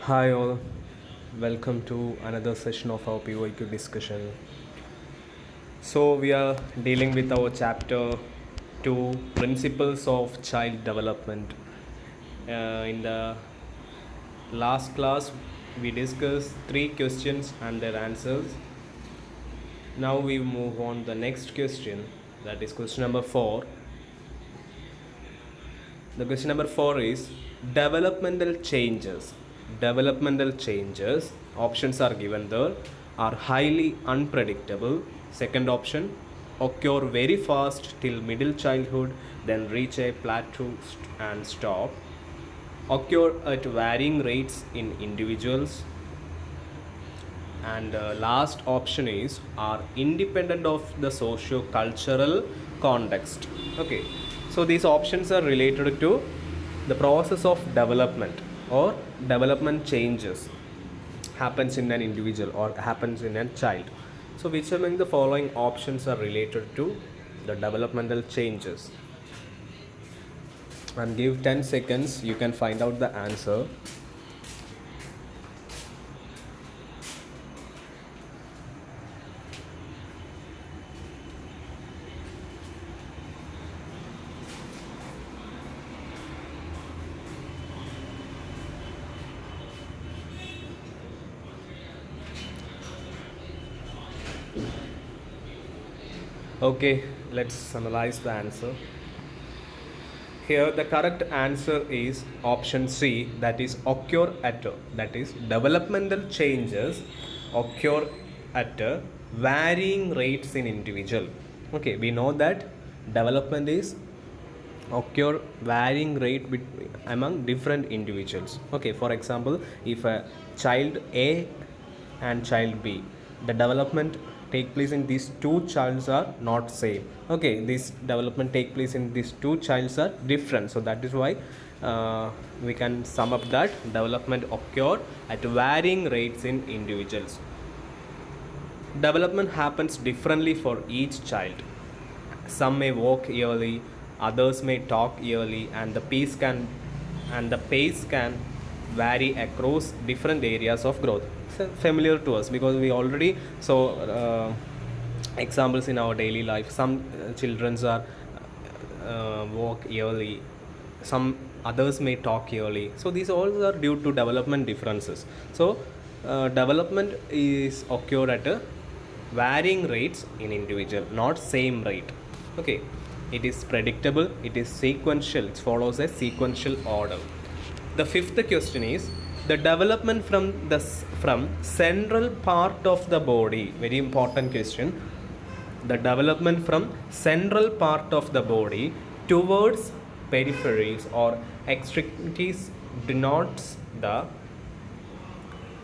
Hi all, welcome to another session of our PYQ discussion. So we are dealing with our chapter 2 Principles of Child Development. In the last class we discussed 3 questions and their answers. Now we move on the next question, that is question number 4. The question number 4 is developmental changes. Developmental changes, options are given there, are highly unpredictable. Second option, occur very fast till middle childhood, then reach a plateau and stop. Occur at varying rates in individuals. And last option is are independent of the socio-cultural context. Okay, so these options are related to the process of development or development changes happens in an individual or happens in a child. So which among the following options are related to the developmental changes? And give 10 seconds, you can find out the answer. Okay, let's analyze the answer. Here the correct answer is option C, that is occur at, that is developmental changes occur at varying rates in individual. Okay, we know that development is occur varying rate among different individuals. Okay, for example, if a child A and child B, the development take place in these two childs are not same. Okay, this development take place in these two childs are different, so that is why we can sum up that development occur at varying rates in individuals. Development happens differently for each child. Some may walk early, others may talk early, and the pace can vary across different areas of growth. So familiar to us because we already saw examples in our daily life. Some children are walk early, some others may talk early. So these all are due to development differences. So development is occurred at a varying rates in individual, not same rate. Okay, it is predictable, it is sequential, it follows a sequential order. The fifth question is the development from central part of the body. Very important question. The development from central part of the body towards peripheries or extremities denotes the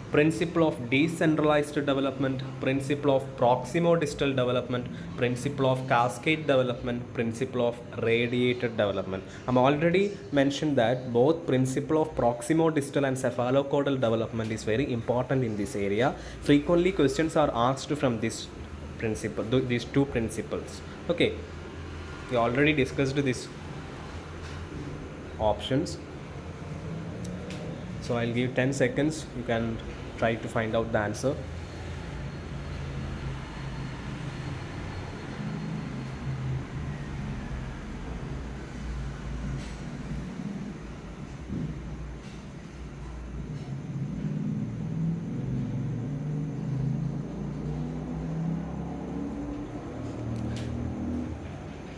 principle of decentralized development, principle of proximo-distal development, principle of cascade development, principle of radiated development. I'm already mentioned that both principle of proximo-distal and cephalocaudal development is very important in this area. Frequently questions are asked from this principle, these two principles. Okay, we already discussed these options. So I'll give 10 seconds, you can try to find out the answer.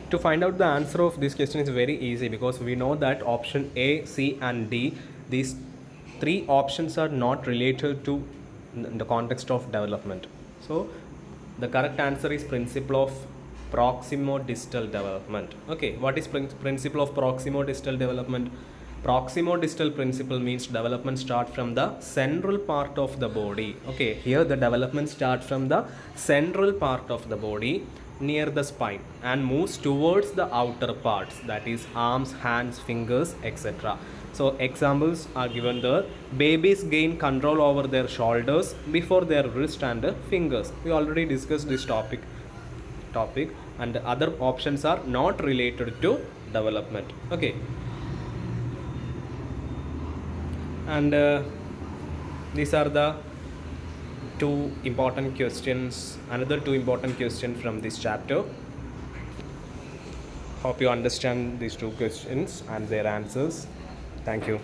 To find out the answer of this question is very easy because we know that option A, C and D, these three options are not related to the context of development. So the correct answer is principle of proximo-distal development. Okay, what is principle of proximo-distal development? Proximo-distal principle means development start from the central part of the body. Okay, here the development start from the central part of the body near the spine and moves towards the outer parts, that is arms, hands, fingers, etc. So examples are given there. Babies gain control over their shoulders before their wrist and fingers. We already discussed this topic, and the other options are not related to development. Okay, and These are the two important questions, another two important questions from this chapter. Hope you understand these two questions and their answers. Thank you.